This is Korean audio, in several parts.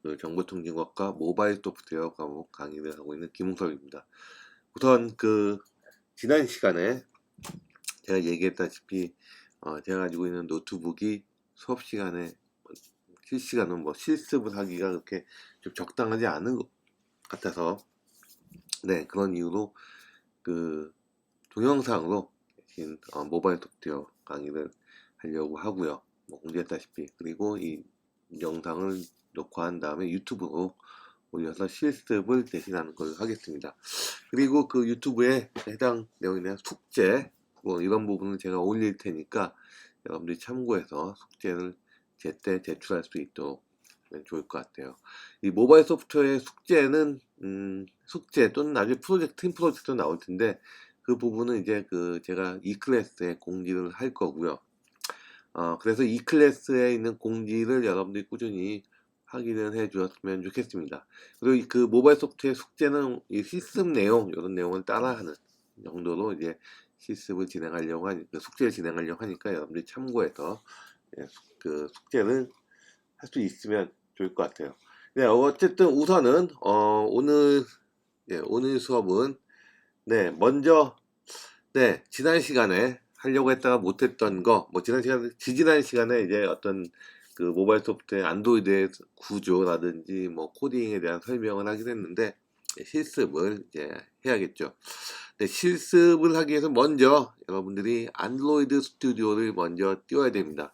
그 정보통신학과 모바일 소프트웨어 과목 강의를 하고 있는 김웅섭입니다. 우선 지난 시간에 제가 얘기했다시피 제가 가지고 있는 노트북이 수업 시간에 실시간으로 실습을 하기가 그렇게 좀 적당하지 않은 것 같아서 그런 이유로 동영상으로 모바일 소프트웨어 강의를 하려고 하고요. 공지했다시피 그리고 이 영상을 녹화한 다음에 유튜브로 올려서 실습을 대신하는 걸 하겠습니다. 그리고 그 유튜브에 해당 내용에 대한 숙제 이런 부분은 제가 올릴 테니까 여러분들이 참고해서 숙제를 제때 제출할 수 있도록 좋을 것 같아요. 이 모바일 소프트웨어의 숙제는 숙제 또는 나중에 팀 프로젝트도 나올 텐데 그 부분은 이제 제가 이 클래스에 공지를 할 거고요. 그래서 이 클래스에 있는 공지를 여러분들이 꾸준히 확인을 해 주셨으면 좋겠습니다. 그리고 그 모바일 소프트웨어 숙제는 이 실습 내용, 이런 내용을 따라하는 정도로 이제 실습을 진행하려고 숙제를 진행하려고 하니까 여러분들이 참고해서 숙제를 할 수 있으면 좋을 것 같아요. 네, 어쨌든 우선은 오늘 수업은 먼저 지난 시간에 하려고 했다가 못했던 거, 지지난 시간에 이제 어떤 모바일 소프트웨어 안드로이드의 구조라든지 코딩에 대한 설명을 하긴 했는데 실습을 이제 해야겠죠. 실습을 하기 위해서 먼저 여러분들이 안드로이드 스튜디오를 먼저 띄워야 됩니다.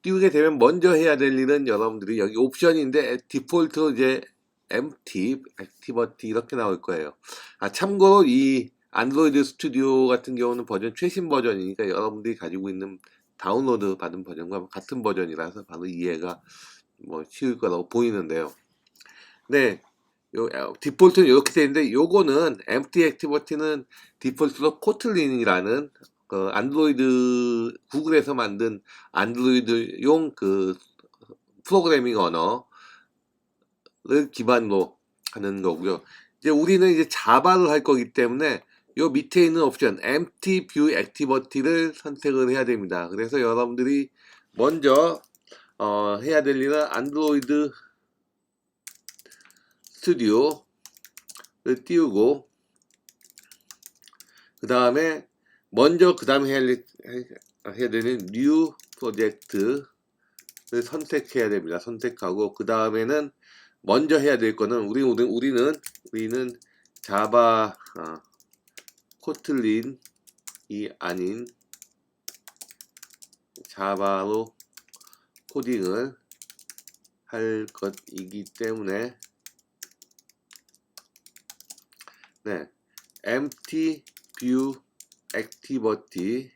띄우게 되면 먼저 해야 될 일은 여러분들이 여기 옵션인데 디폴트로 이제 empty, 액티버티 이렇게 나올 거예요. 참고로 이 안드로이드 스튜디오 같은 경우는 최신 버전이니까 여러분들이 가지고 있는 다운로드 받은 버전과 같은 버전이라서 바로 이해가 쉬울 거라고 보이는데요. 디폴트는 이렇게 되는데 요거는 empty 액티버티는 디폴트로 코틀린이라는 안드로이드 구글에서 만든 안드로이드용 프로그래밍 언어를 기반으로 하는 거고요. 이제 우리는 이제 자바를 할 거기 때문에 요 밑에 있는 옵션 empty view activity를 선택을 해야 됩니다. 그래서 여러분들이 먼저 해야 될 일은 안드로이드 스튜디오를 띄우고 그 다음에 해야 되는 new 프로젝트를 선택해야 됩니다. 선택하고 그 다음에는 먼저 해야 될 거는 우리는 자바 코틀린이 아닌 자바로 코딩을 할 것이기 때문에 empty view activity를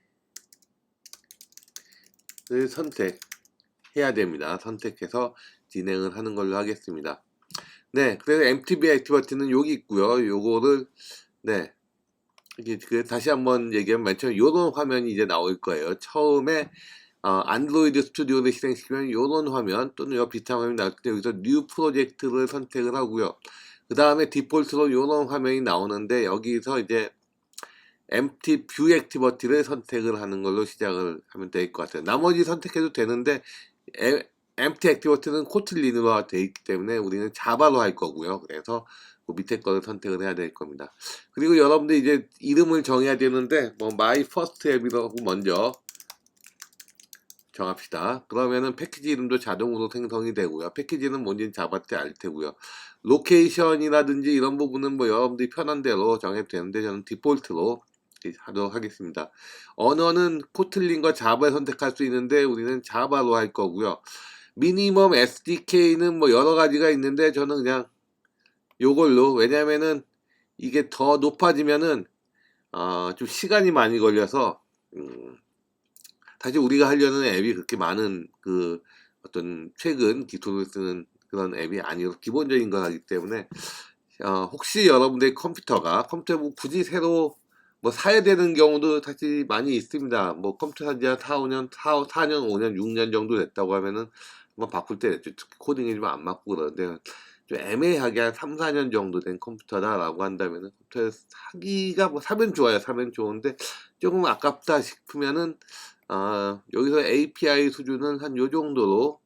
선택해야 됩니다. 선택해서 진행을 하는 걸로 하겠습니다. 그래서 empty view activity는 여기 있고요. 요거를 다시 한번 얘기하면 맨 처음에 요런 화면이 이제 나올 거예요. 처음에 안드로이드 스튜디오를 실행시키면 요런 화면 또는 요 비슷한 화면이 나올 때 여기서 뉴 프로젝트를 선택을 하고요. 그 다음에 디폴트로 요런 화면이 나오는데 여기서 이제 empty view activity를 선택을 하는 걸로 시작을 하면 될 것 같아요. 나머지 선택해도 되는데 empty activity는 코틀린으로 되어 있기 때문에 우리는 자바로 할 거고요. 그래서 그 밑에 거를 선택을 해야 될 겁니다. 그리고 여러분들 이제 이름을 정해야 되는데 my first app이라고 먼저 정합시다. 그러면은 패키지 이름도 자동으로 생성이 되고요. 패키지는 뭔지는 자바 때 알 테고요. 로케이션이라든지 이런 부분은 여러분들이 편한 대로 정해도 되는데 저는 디폴트로 하도록 하겠습니다. 언어는 코틀린과 자바를 선택할 수 있는데 우리는 자바로 할 거고요. 미니멈 SDK는 여러 가지가 있는데 저는 그냥 요걸로, 왜냐면은 이게 더 높아지면은 좀 시간이 많이 걸려서 사실 우리가 하려는 앱이 그렇게 많은 어떤 최근 기술을 쓰는 그런 앱이 아니고 기본적인 거기 때문에 혹시 여러분들의 컴퓨터 굳이 새로 사야 되는 경우도 사실 많이 있습니다. 컴퓨터 산지 한 4년, 5년, 6년 정도 됐다고 하면은 바꿀 때 됐죠. 특히 코딩이 좀 안 맞고 그러는데 좀 애매하게 한 3, 4년 정도 된 컴퓨터다라고 한다면은 컴퓨터 사기가 사면 좋아요. 사면 좋은데 조금 아깝다 싶으면은 여기서 API 수준은 한 요 정도로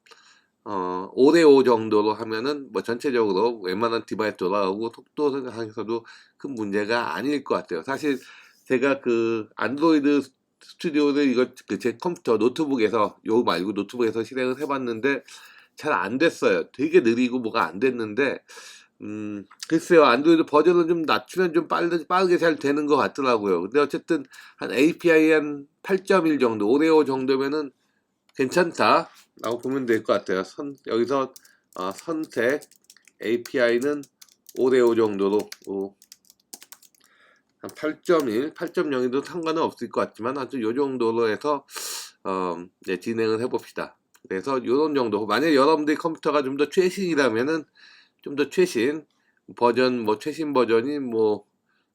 오레오 정도로 하면은 뭐 전체적으로 웬만한 디바이스 돌아가고 속도 생각해서도 큰 문제가 아닐 것 같아요. 사실 제가 그 안드로이드 스튜디오를 이거 제 컴퓨터 노트북에서 요 말고 노트북에서 실행을 해봤는데 잘 안 됐어요. 되게 느리고 뭐가 안 됐는데 글쎄요, 안드로이드 버전을 좀 낮추면 좀 빠르게 잘 되는 것 같더라고요. 근데 어쨌든 한 API 한 8.1 정도, 오레오 정도면은 괜찮다 라고 보면 될 것 같아요. 여기서 선택 API는 오레오 정도로 한 8.1, 8.0에도 상관은 없을 것 같지만 아주 요 정도로 해서 네, 진행을 해봅시다. 그래서 요런 정도, 만약 여러분들의 컴퓨터가 좀 더 최신이라면은 좀 더 최신 버전, 뭐 최신 버전이 뭐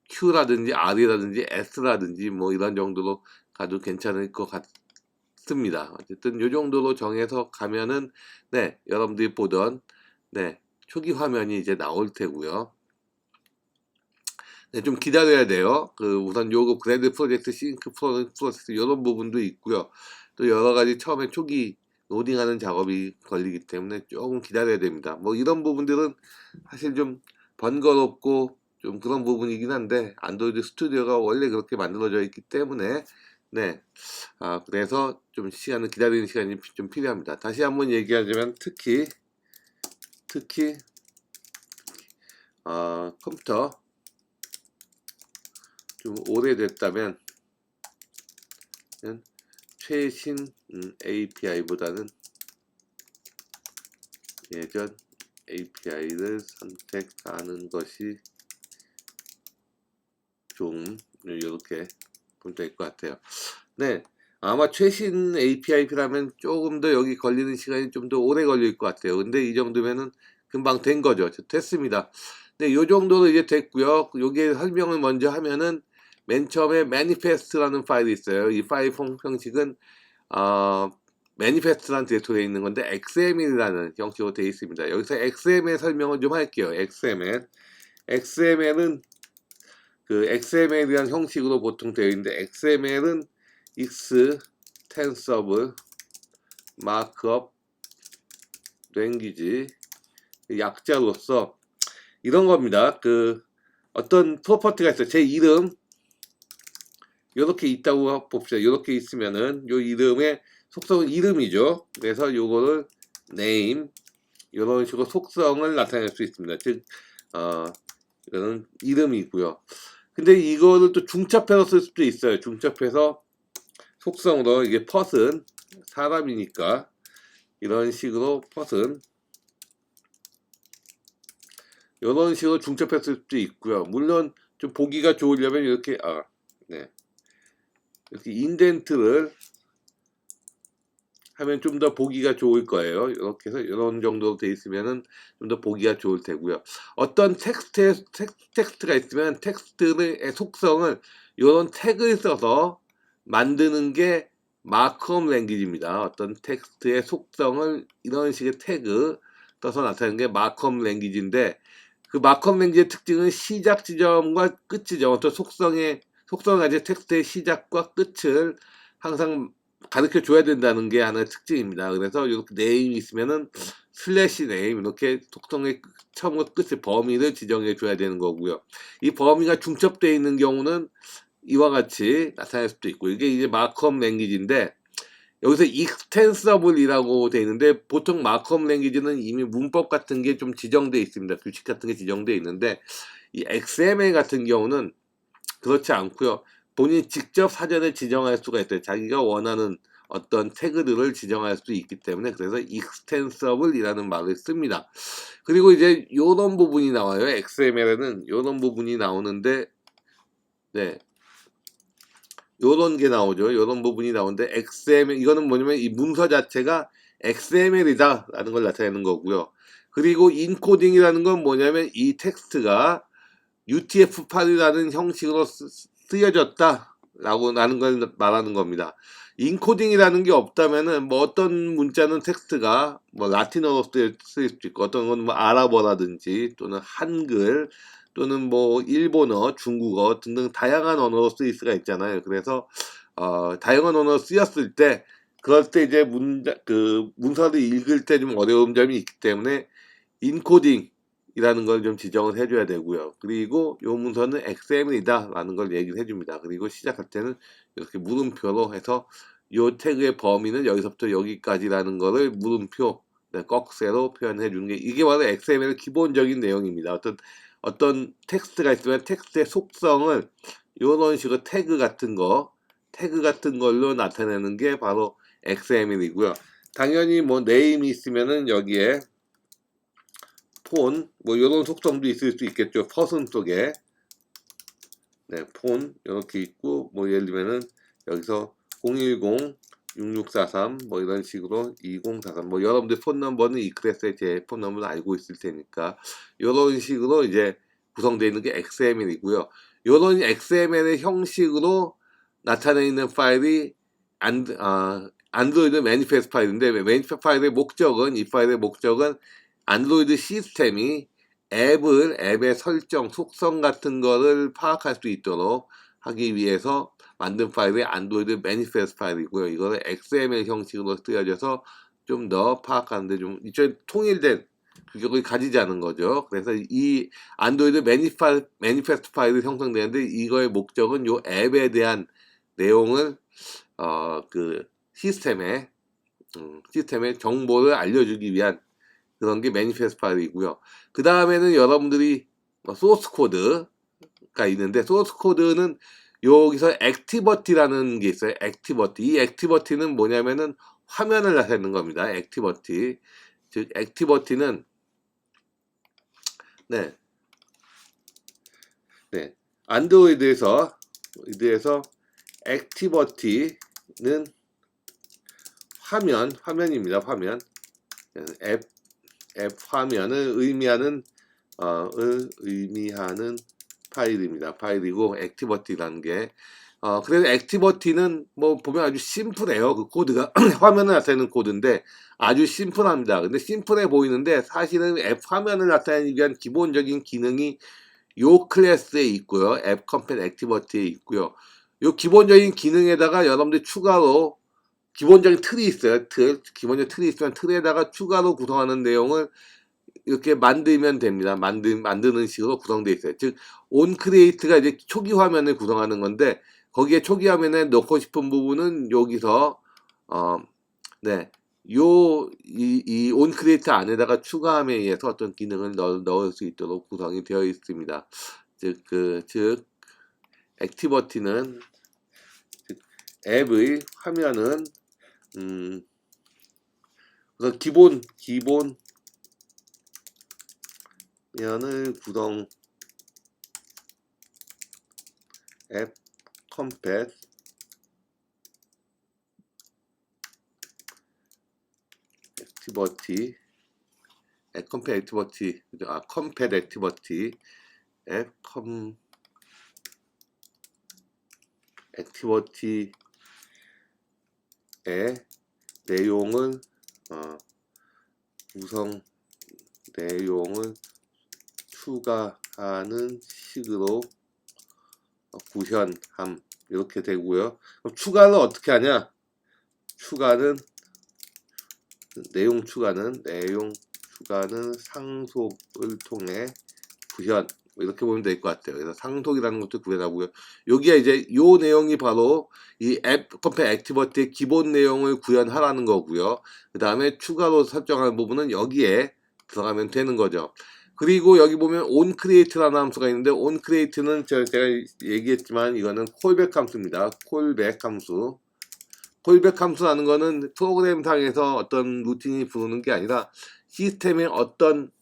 Q라든지 R이라든지 S라든지 뭐 이런 정도로 가도 괜찮을 것 같습니다. 어쨌든 요 정도로 정해서 가면은 네, 여러분들이 보던 네, 초기 화면이 이제 나올 테고요. 네, 좀 기다려야 돼요. 그 우선 요거 그랜드 프로젝트, 싱크 프로젝트 이런 부분도 있고요. 또 여러 가지 처음에 초기 로딩하는 작업이 걸리기 때문에 조금 기다려야 됩니다. 뭐 이런 부분들은 사실 좀 번거롭고 좀 그런 부분이긴 한데 안드로이드 스튜디오가 원래 그렇게 만들어져 있기 때문에 네, 그래서 좀 시간을 기다리는 시간이 좀 필요합니다. 다시 한번 얘기하자면 특히 컴퓨터 좀 오래됐다면 최신 API보다는 예전 API를 선택하는 것이 좀 이렇게 보면 될 것 같아요. 네, 아마 최신 API라면 조금 더 여기 걸리는 시간이 좀 더 오래 걸릴 것 같아요. 근데 이 정도면은 금방 된 거죠. 됐습니다. 네, 요 정도로 이제 됐고요. 요게 설명을 먼저 하면은 맨 처음에 manifest라는 파일이 있어요. 이 파일 형식은 manifest라는 디렉토리에 있는 건데 XML이라는 형식으로 되어 있습니다. 여기서 XML 설명을 좀 할게요. XML은 그 XML이라는 형식으로 보통 되어 있는데 XML은 Extensible Markup Language 약자로서 이런 겁니다. 그 어떤 프로퍼티가 있어요. 제 이름 이렇게 있다고 봅시다. 이렇게 있으면은 요 이름의 속성은 이름이죠. 그래서 요거를 name 이런 식으로 속성을 나타낼 수 있습니다. 즉 이거는 이름이고요. 근데 이거를 또 중첩해서 쓸 수도 있어요. 중첩해서 속성으로 이게 person 사람이니까 이런 식으로 person 이런 식으로 중첩해서 쓸 수도 있고요. 물론 좀 보기가 좋으려면 이렇게 네. 이렇게 인덴트를 하면 좀 더 보기가 좋을 거예요. 이렇게 해서 이런 정도로 돼 있으면은 좀 더 보기가 좋을 테고요. 어떤 텍스트가 있으면 텍스트의 속성을 이런 태그를 써서 만드는 게 마크업 랭귀지입니다. 어떤 텍스트의 속성을 이런 식의 태그 써서 나타내는 게 마크업 랭귀지인데 그 마크업 랭귀지의 특징은 시작 지점과 끝 지점, 어떤 속성을 가진 텍스트의 시작과 끝을 항상 가르쳐 줘야 된다는 게 하나의 특징입니다. 그래서 이렇게 네임이 있으면은 슬래시 네임 이렇게 속성의 처음과 끝의 범위를 지정해 줘야 되는 거고요. 이 범위가 중첩되어 있는 경우는 이와 같이 나타날 수도 있고 이게 이제 마크업 랭귀지인데 여기서 extensible이라고 되어 있는데 보통 마크업 랭귀지는 이미 문법 같은 게 좀 지정되어 있습니다. 규칙 같은 게 지정되어 있는데 이 XML 같은 경우는 그렇지 않고요. 본인이 직접 사전에 지정할 수가 있어요. 자기가 원하는 어떤 태그들을 지정할 수 있기 때문에 그래서 extensible이라는 말을 씁니다. 그리고 이제 요런 부분이 나와요. XML에는 요런 부분이 나오는데 네. 요런 게 나오죠. 요런 부분이 나오는데 XML 이거는 뭐냐면 이 문서 자체가 XML이다 라는 걸 나타내는 거고요. 그리고 인코딩이라는 건 뭐냐면 이 텍스트가 UTF-8이라는 형식으로 쓰여졌다 라고 하는 걸 말하는 겁니다. 인코딩이라는 게 없다면은 뭐 어떤 문자는 텍스트가 뭐 라틴어로 쓰일 수도 있고 어떤 건 뭐 아랍어라든지 또는 한글 또는 뭐 일본어, 중국어 등등 다양한 언어로 쓰일 수가 있잖아요. 그래서 다양한 언어로 쓰였을 때 그럴 때 이제 문서를 읽을 때 좀 어려운 점이 있기 때문에 인코딩이라는 걸 좀 지정을 해줘야 되고요. 그리고 요 문서는 XML이다 라는 걸 얘기를 해줍니다. 그리고 시작할 때는 이렇게 물음표로 해서 요 태그의 범위는 여기서부터 여기까지라는 거를 물음표, 꺽쇠로 표현해 주는 게 이게 바로 XML의 기본적인 내용입니다. 어떤 텍스트가 있으면 텍스트의 속성을 이런 식으로 태그 같은 걸로 나타내는 게 바로 XML이고요. 당연히 뭐 네임이 있으면은 여기에 폰, 뭐 이런 속성도 있을 수 있겠죠. 퍼슨 속에 폰 이렇게 있고, 뭐 예를 들면은 여기서 010 6643 뭐 이런 식으로 2043 뭐 여러분들 폰 넘버는 이 클래스의 제 폰 넘버를 알고 있을 테니까 이런 식으로 이제 구성되어 있는 게 XML이고요. 이런 XML의 형식으로 나타내 있는 파일이 안드로이드 매니페스트 파일인데, 매니페스트 파일의 목적은, 이 파일의 목적은 안드로이드 시스템이 앱의 설정, 속성 같은 거를 파악할 수 있도록 하기 위해서 만든 파일이 안드로이드 매니페스트 파일이고요. 이거를 XML 형식으로 쓰여져서 좀 더 파악하는데 좀 이쪽 통일된 규격을 가지지 않은 거죠. 그래서 이 안드로이드 매니페스트 파일이 형성되는데 이거의 목적은 요 앱에 대한 내용을 시스템에 정보를 알려주기 위한 그런 게 매니페스트 파일이고요. 그 다음에는 여러분들이 소스 코드가 있는데, 소스 코드는 여기서 액티버티라는 게 있어요. 액티버티. 이 액티버티는 뭐냐면은 화면을 나타내는 겁니다. 액티버티. 즉 액티버티는 안드로이드에서 액티버티는 화면입니다. 화면. 앱 화면을 의미하는 파일입니다. 파일이고, 액티버티라는 게. 그래서 액티버티는 뭐 보면 아주 심플해요. 그 코드가 화면을 나타내는 코드인데 아주 심플합니다. 근데 심플해 보이는데 사실은 앱 화면을 나타내기 위한 기본적인 기능이 요 클래스에 있고요. 앱 컴팻 액티버티에 있고요. 요 기본적인 기능에다가 여러분들 추가로 기본적인 틀이 있어요. 기본적인 틀이 있으면 틀에다가 추가로 구성하는 내용을 이렇게 만들면 됩니다. 만드는 식으로 구성되어 있어요. 즉, 온크리에이트가 이제 초기 화면을 구성하는 건데, 거기에 초기 화면에 넣고 싶은 부분은 여기서, 이 온크리에이트 안에다가 추가함에 의해서 어떤 기능을 넣을 수 있도록 구성이 되어 있습니다. 즉, 액티버티는, 앱의 화면은, 그래서 기본 면을 구성 앱 컴팻 액티버티 컴팻 액티버티 컴팻 액티버티 액티버티의 내용을 구성 내용을 추가하는 식으로 구현함 이렇게 되고요. 그럼 추가는 어떻게 하냐? 내용 추가는 상속을 통해 구현 이렇게 보면 될 것 같아요. 그래서 상속이라는 것도 구현하고요. 여기에 이제 요 내용이 바로 이 앱 컴팻 액티버티의 기본 내용을 구현하라는 거고요. 그 다음에 추가로 설정할 부분은 여기에 들어가면 되는 거죠. 그리고 여기 보면 onCreate라는 함수가 있는데, onCreate는 제가 얘기했지만 이거는 콜백 함수입니다. 콜백 함수라는 거는 프로그램상에서 어떤 루틴이 부르는 게 아니라 시스템에 어떤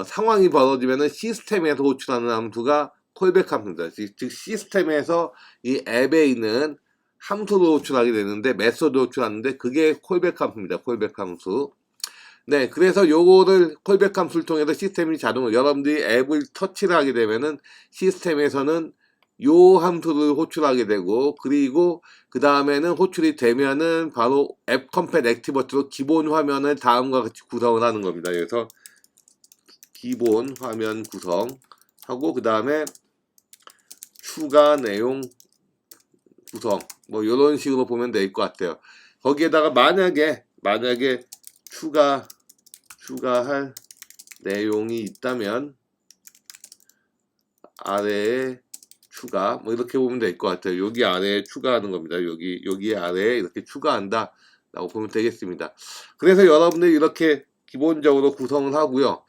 상황이 벌어지면은 시스템에서 호출하는 함수가 콜백 함수입니다. 즉 시스템에서 이 앱에 있는 함수로 호출하게 되는데, 메소드 호출하는데 그게 콜백 함수입니다. 콜백 함수. 그래서 요거를 콜백 함수를 통해서 시스템이 자동으로 여러분들이 앱을 터치를 하게 되면은 시스템에서는 요 함수를 호출하게 되고, 그리고 그 다음에는 호출이 되면은 바로 앱 컴팻 액티버티로 기본 화면을 다음과 같이 구성을 하는 겁니다. 그래서 기본 화면 구성하고 그 다음에 추가 내용 구성 뭐 이런 식으로 보면 될 것 같아요. 거기에다가 만약에 추가할 내용이 있다면 아래에 추가 뭐 이렇게 보면 될 것 같아요. 여기 아래에 추가하는 겁니다. 여기 아래에 이렇게 추가한다 라고 보면 되겠습니다. 그래서 여러분들이 이렇게 기본적으로 구성을 하고요.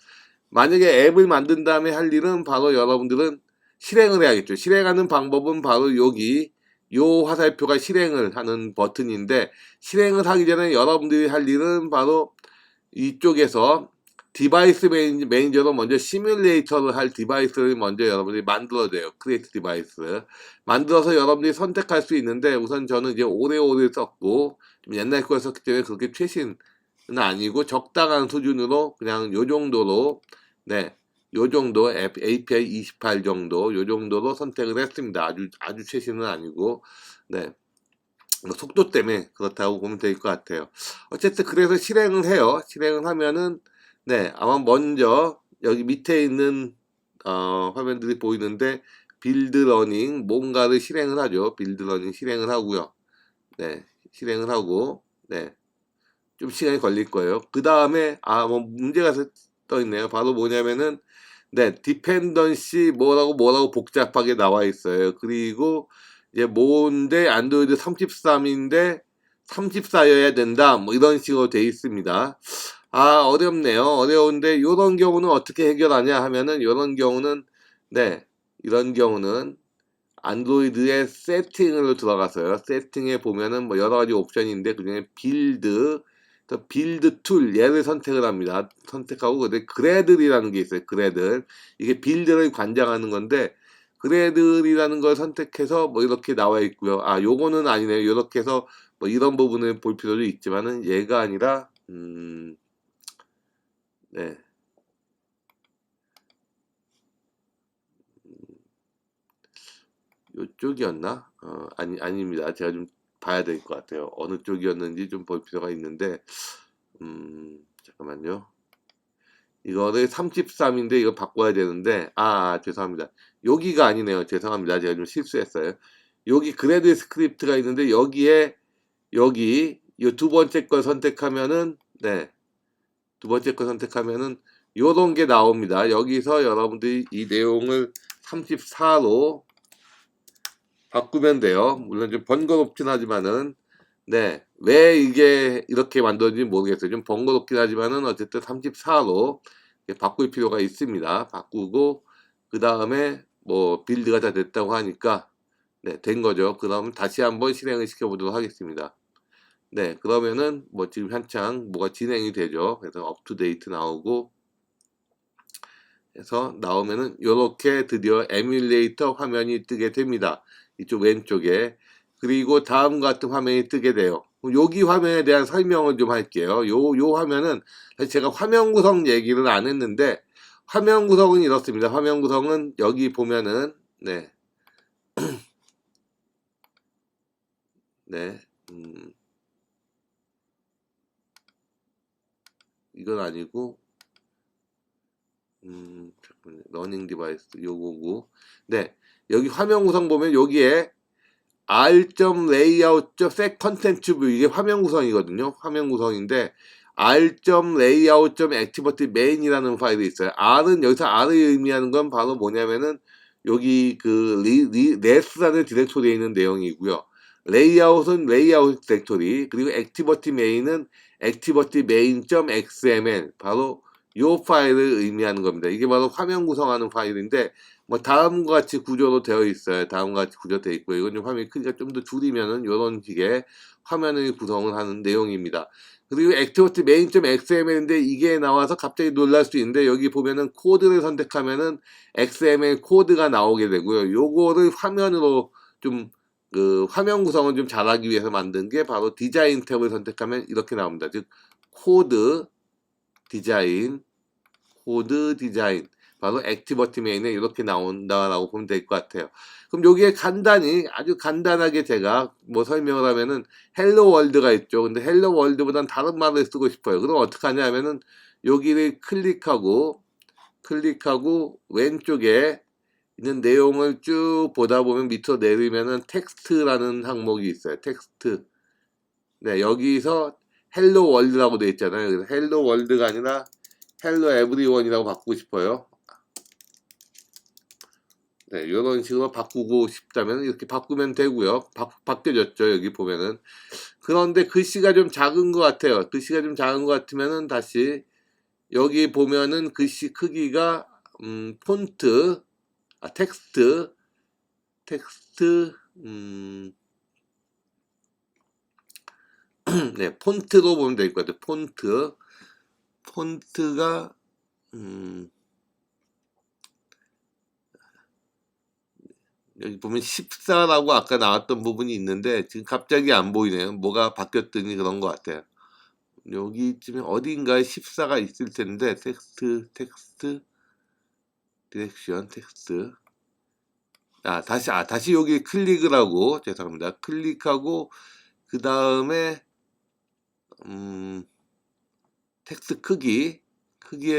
만약에 앱을 만든 다음에 할 일은 바로 여러분들은 실행을 해야겠죠. 실행하는 방법은 바로 여기 요 화살표가 실행을 하는 버튼인데, 실행을 하기 전에 여러분들이 할 일은 바로 이쪽에서 디바이스 매니저로 먼저 시뮬레이터를 할 디바이스를 먼저 여러분들이 만들어야 돼요. 크리에이트 디바이스 만들어서 여러분들이 선택할 수 있는데, 우선 저는 이제 오래오래 썼고 좀 옛날 걸 썼기 때문에 그렇게 최신은 아니고 적당한 수준으로 그냥 요 정도로, 네, 요 정도 API 28 정도 요 정도로 선택을 했습니다. 아주 최신은 아니고, 네, 속도 때문에 그렇다고 보면 될 것 같아요. 어쨌든 그래서 실행을 해요. 실행을 하면은, 네, 아마 먼저 여기 밑에 있는 화면들이 보이는데, 빌드 러닝 뭔가를 실행을 하죠. 빌드 러닝 실행을 하고요. 네, 실행을 하고, 네, 좀 시간이 걸릴 거예요. 그 다음에 뭐 문제가 떠 있네요. 바로 뭐냐면은, 네, 디펜던시 뭐라고 복잡하게 나와 있어요. 그리고 이제 뭔데 안드로이드 33인데 34여야 된다, 뭐 이런 식으로 돼 있습니다. 어렵네요. 어려운데 이런 경우는 어떻게 해결하냐 하면은, 이런 경우는, 네, 이런 경우는 안드로이드의 세팅으로 들어가서요. 세팅에 보면은 뭐 여러 가지 옵션인데, 그중에 빌드 툴 얘를 선택을 합니다. 선택하고, 근데 그래들이라는 게 있어요. 그래들, 이게 빌드를 관장하는 건데, 그래들이라는 걸 선택해서 뭐 이렇게 나와 있고요. 요거는 아니네요. 이렇게 해서 뭐 이런 부분을 볼 필요도 있지만은 얘가 아니라, 네, 요쪽이었나? 아닙니다. 제가 좀 봐야 될 것 같아요. 어느 쪽이었는지 좀 볼 필요가 있는데, 잠깐만요. 이거를 33인데 이거 바꿔야 되는데, 죄송합니다. 여기가 아니네요. 죄송합니다. 제가 좀 실수했어요. 여기 그래드 스크립트가 있는데, 여기 이 두 번째 걸 선택하면은, 네, 두 번째 거 선택하면은 요런 게 나옵니다. 여기서 여러분들이 이 내용을 34로 바꾸면 돼요. 물론 좀 번거롭긴 하지만은, 네, 왜 이게 이렇게 만들어진지 모르겠어요. 좀 번거롭긴 하지만은 어쨌든 34로 바꿀 필요가 있습니다. 바꾸고, 그 다음에 뭐 빌드가 다 됐다고 하니까, 네, 된 거죠. 그 다음 다시 한번 실행을 시켜보도록 하겠습니다. 네, 그러면은 뭐 지금 한창 뭐가 진행이 되죠. 그래서 업투데이트 나오고 해서 나오면은 요렇게 드디어 에뮬레이터 화면이 뜨게 됩니다. 이쪽 왼쪽에. 그리고 다음과 같은 화면이 뜨게 돼요. 여기 화면에 대한 설명을 좀 할게요. 요 화면은 사실 제가 화면 구성 얘기를 안 했는데, 화면 구성은 이렇습니다. 화면 구성은 여기 보면은, 네, 네, 이건 아니고, 잠깐만요. 러닝 디바이스 요거고, 네, 여기 화면 구성 보면 여기에 r.layout.set 컨텐츠 뷰, 이게 화면 구성이거든요. 화면 구성인데, r.layout.activity main이라는 파일이 있어요. r은 여기서 r을 의미하는 건 바로 뭐냐면은 여기 그 레스라는 디렉토리에 있는 내용이고요. 레이아웃은 레이아웃 디렉토리, 그리고 activity main은 activity main.xml, 바로 요 파일을 의미하는 겁니다. 이게 바로 화면 구성하는 파일인데, 뭐 다음과 같이 구조로 되어 있어요. 다음과 같이 구조되어 있고, 이건 좀 화면 크기가 좀 더 줄이면은 이런 식의 화면을 구성을 하는 내용입니다. 그리고 액티비티 main.xml인데 이게 나와서 갑자기 놀랄 수 있는데, 여기 보면은 코드를 선택하면은 XML 코드가 나오게 되고요. 요거를 화면으로 좀 그 화면 구성을 좀 잘하기 위해서 만든 게 바로 디자인 탭을 선택하면 이렇게 나옵니다. 즉 코드 디자인, 바로 액티버티 메인에 이렇게 나온다라고 보면 될 것 같아요. 그럼 여기에 아주 간단하게 제가 뭐 설명을 하면은 헬로 월드가 있죠. 근데 헬로 월드보단 다른 말을 쓰고 싶어요. 그럼 어떻게 하냐 하면은 여기를 클릭하고 왼쪽에 있는 내용을 쭉 보다 보면 밑으로 내리면은 텍스트라는 항목이 있어요. 텍스트. 네, 여기서 헬로 월드라고 되어 있잖아요. 그래서 헬로 월드가 아니라 헬로 에브리원이라고 바꾸고 싶어요. 네, 이런 식으로 바꾸고 싶다면 이렇게 바꾸면 되고요. 바뀌어졌죠. 여기 보면은. 그런데 글씨가 좀 작은 것 같아요. 글씨가 좀 작은 것 같으면은 다시 여기 보면은 글씨 크기가 폰트, 텍스트, 네, 폰트로 보면 될 것 같아요. 폰트가 여기 보면 14라고 아까 나왔던 부분이 있는데 지금 갑자기 안 보이네요. 뭐가 바뀌었더니 그런 것 같아요. 여기쯤에 어딘가에 14가 있을 텐데 텍스트, 디렉션, 텍스트. 다시 여기 클릭을 하고, 죄송합니다. 클릭하고, 그 다음에, 텍스트 크기에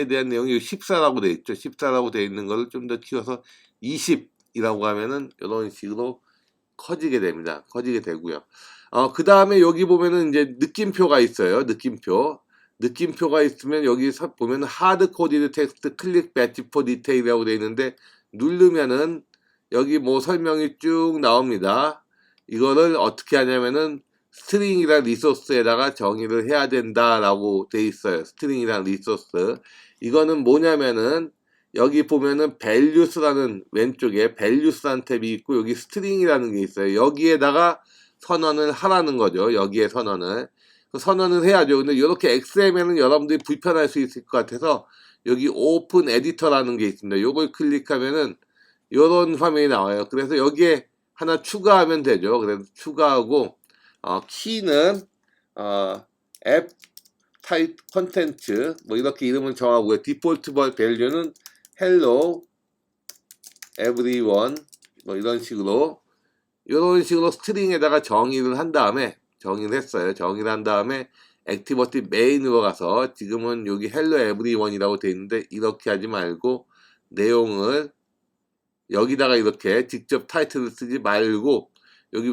대한 내용이 14라고 되어 있죠. 14라고 되어 있는 거를 좀 더 키워서 20이라고 하면은, 이런 식으로 커지게 됩니다. 커지게 되고요. 그 다음에 여기 보면은 이제 느낌표가 있어요. 느낌표가 있으면 여기 보면 하드 코디드 텍스트 클릭 배치 포 디테일이라고 되어 있는데 누르면은 여기 뭐 설명이 쭉 나옵니다. 이거를 어떻게 하냐면은 스트링이란 리소스에다가 정의를 해야 된다라고 돼 있어요. 스트링이란 리소스. 이거는 뭐냐면은 여기 보면은 values라는 왼쪽에 values라는 탭이 있고 여기 string이라는 게 있어요. 여기에다가 선언을 하라는 거죠. 여기에 선언을 해야죠. 근데 이렇게 XML은 여러분들이 불편할 수 있을 것 같아서 여기 오픈 에디터라는 게 있습니다. 요걸 클릭하면은 요런 화면이 나와요. 그래서 여기에 하나 추가하면 되죠. 그래서 추가하고 키는 앱 타입 컨텐츠 뭐 이렇게 이름을 정하고요. 디폴트 밸류는 hello everyone 뭐 이런 식으로 스트링에다가 정의를 했어요. 정의를 한 다음에 액티버티 메인으로 가서 지금은 여기 hello everyone이라고 되어 있는데 이렇게 하지 말고 내용을 여기다가 이렇게 직접 타이틀을 쓰지 말고 여기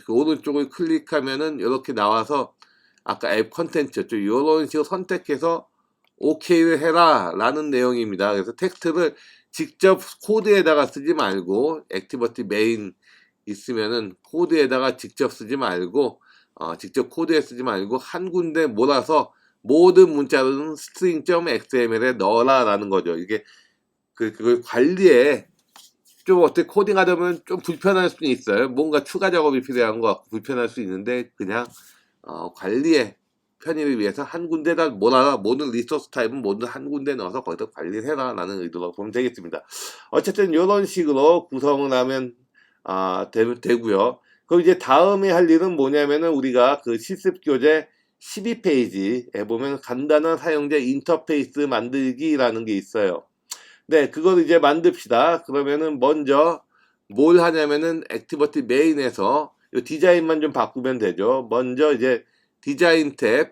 오른쪽을 클릭하면은 이렇게 나와서 아까 앱 컨텐츠였죠. 이런 식으로 선택해서 OK를 해라 라는 내용입니다. 그래서 텍스트를 직접 코드에다가 쓰지 말고 액티버티 메인 있으면은 코드에다가 직접 쓰지 말고 직접 코드에 쓰지 말고 한 군데 몰아서 모든 문자는 string.xml에 넣어라 라는 거죠. 이게 그걸 관리에 좀 어떻게 코딩하다 보면 좀 불편할 수는 있어요. 뭔가 추가 작업이 필요한 것 같고 불편할 수 있는데 그냥 관리에 편의를 위해서 한 군데다 모든 리소스 타입은 모두 한 군데 넣어서 거기서 관리를 해라 라는 의도로 보면 되겠습니다. 어쨌든 이런 식으로 구성을 하면 되고요. 그럼 이제 다음에 할 일은 뭐냐면은 우리가 그 실습 교재 12페이지에 보면 간단한 사용자 인터페이스 만들기라는 게 있어요. 네, 그걸 이제 만듭시다. 그러면은 먼저 뭘 하냐면은 액티버티 메인에서 이 디자인만 좀 바꾸면 되죠. 먼저 이제 디자인 탭,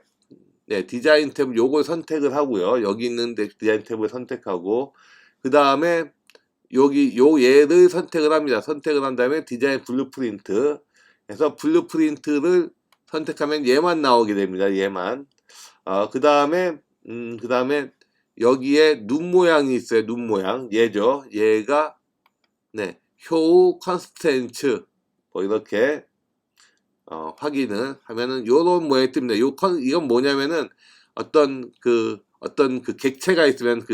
네, 디자인 탭 요걸 선택을 하고요. 여기 있는 디자인 탭을 선택하고 그 다음에 여기 얘를 선택을 합니다. 선택을 한 다음에 디자인 블루프린트 해서 블루프린트를 선택하면 얘만 나오게 됩니다. 얘만. 그 다음에 여기에 눈 모양이 있어요. 눈 모양. 얘죠. 얘가 네, 효우 컨스텐츠 뭐 이렇게 확인을 하면은 요런 모양이 뜹니다. 이건 뭐냐면은 어떤 그 객체가 있으면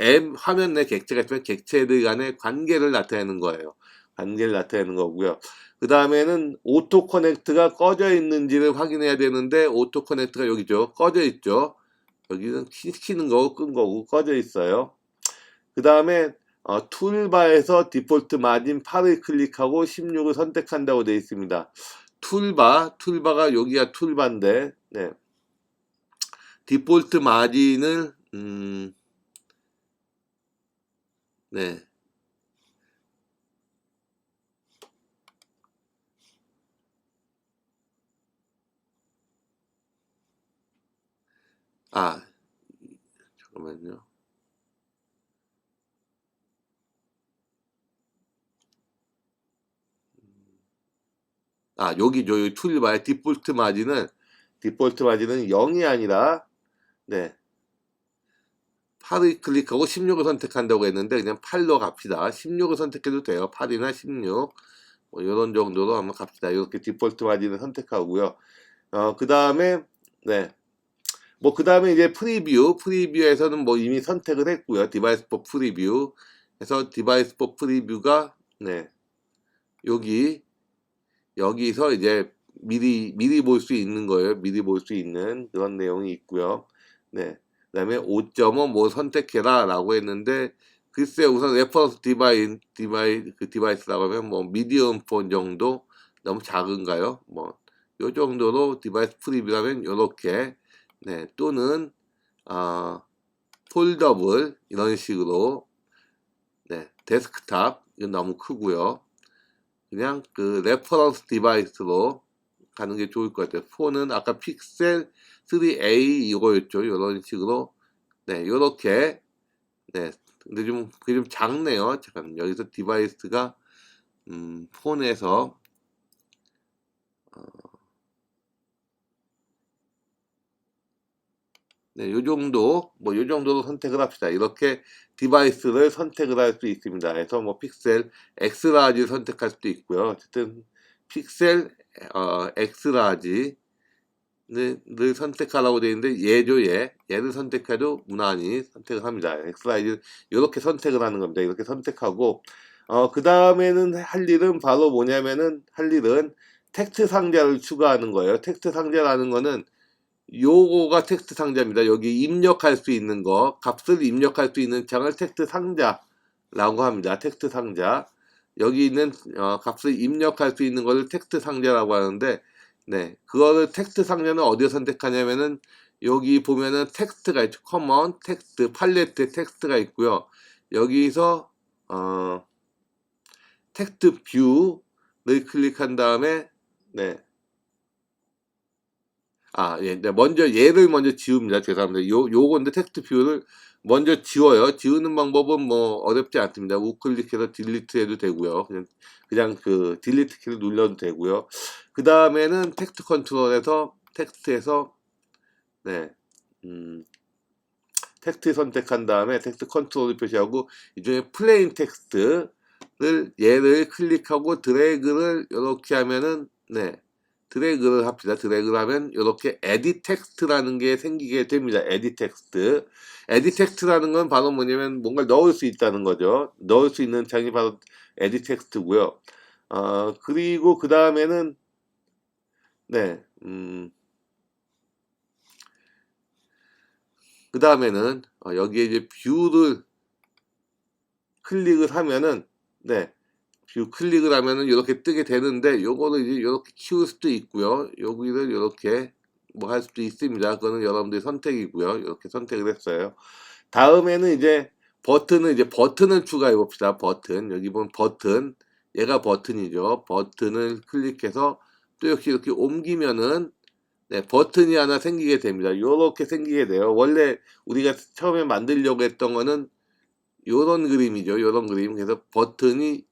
M 화면 내 객체가 있으면 객체들 간의 관계를 나타내는 거예요. 관계를 나타내는 거고요. 그 다음에는 오토 커넥트가 꺼져 있는지를 확인해야 되는데 오토 커넥트가 여기죠. 꺼져 있죠. 여기는 키는 거고 끈 거고 꺼져 있어요. 그 다음에 툴바에서 디폴트 마진 8을 클릭하고 16을 선택한다고 되어 있습니다. 툴바가 여기가 툴바인데 네. 디폴트 마진을 네. 잠깐만요. 여기죠. 여기 툴바에 디폴트 마진은 0이 아니라, 네, 8을 클릭하고 16을 선택한다고 했는데 그냥 8로 갑시다. 16을 선택해도 돼요. 8이나 16 뭐 이런 정도로 한번 갑시다. 이렇게 디폴트 마진을 선택하고요. 그 다음에 네, 뭐 그 다음에 이제 프리뷰에서는 뭐 이미 선택을 했고요. 디바이스 포 프리뷰 해서 디바이스 포 프리뷰가 네, 여기서 이제 미리 볼 수 있는 거예요. 미리 볼 수 있는 그런 내용이 있고요. 네. 그다음에 5.5 뭐 선택해라 라고 했는데 글쎄 우선 레퍼런스 디바이스라고 하면 뭐 미디엄 폰 정도 너무 작은가요? 뭐 요 정도로 디바이스 프리뷰라면 요렇게 네, 또는 폴더블 이런 식으로 네, 데스크탑 이건 너무 크고요. 그냥 그 레퍼런스 디바이스로 가는 게 좋을 것 같아요. 폰은 아까 픽셀 3A 이거였죠. 이런 식으로 네, 요렇게 네, 근데 그게 좀 작네요. 잠깐 여기서 디바이스가 폰에서 네, 요 정도 요 정도로 선택을 합시다. 이렇게 디바이스를 선택을 할 수 있습니다. 그래서 뭐 픽셀 X라지 선택할 수도 있고요. 어쨌든 픽셀 X라지 를 선택하라고 되어 있는데 얘를 선택해도 무난히 선택을 합니다. 엑스라이즈 이렇게 선택을 하는 겁니다. 이렇게 선택하고 그 다음에는 할 일은 바로 뭐냐면은 텍스트 상자를 추가하는 거예요. 텍스트 상자라는 거는 요거가 텍스트 상자입니다. 여기 입력할 수 있는 거 값을 입력할 수 있는 창을 텍스트 상자라고 합니다. 텍스트 상자 여기 있는 값을 입력할 수 있는 것을 텍스트 상자라고 하는데 네, 그거를 텍스트 상자는 어디에 선택하냐면은 여기 보면은 텍스트가 있죠. 커먼 텍스트 팔레트 텍스트가 있고요. 여기서 텍스트 뷰를 클릭한 다음에 네. 예, 네, 얘를 먼저 지웁니다. 죄송합니다. 요건데 텍스트 뷰를 먼저 지워요. 지우는 방법은 뭐 어렵지 않습니다. 우클릭해서 딜리트 해도 되고요. 그냥 그 딜리트 키를 눌러도 되고요. 그 다음에는 텍스트 컨트롤에서 텍스트에서 네, 텍스트 선택한 다음에 텍스트 컨트롤을 표시하고 이 중에 플레인 텍스트를 얘를 클릭하고 드래그를 이렇게 하면은 네, 드래그를 합시다. 드래그를 하면 이렇게 에디 텍스트라는 게 생기게 됩니다. 에디 텍스트. 에디 텍스트라는 건 바로 뭐냐면 뭔가 넣을 수 있다는 거죠. 넣을 수 있는 창이 바로 에디 텍스트고요. 그리고 그 다음에는 네, 그 다음에는 여기에 이제 뷰를 클릭을 하면은 네, 뷰 클릭을 하면은 이렇게 뜨게 되는데 요거를 이제 이렇게 키울 수도 있고요. 여기를 이렇게 뭐 할 수도 있습니다. 그거는 여러분들의 선택이고요. 이렇게 선택을 했어요. 다음에는 이제 버튼을 추가해 봅시다. 버튼 여기 보면 버튼 얘가 버튼이죠. 버튼을 클릭해서 또 역시 이렇게 옮기면은 네, 버튼이 하나 생기게 됩니다. 요렇게 생기게 돼요. 원래 우리가 처음에 만들려고 했던 거는 요런 그림이죠. 요런 그림. 그래서 버튼이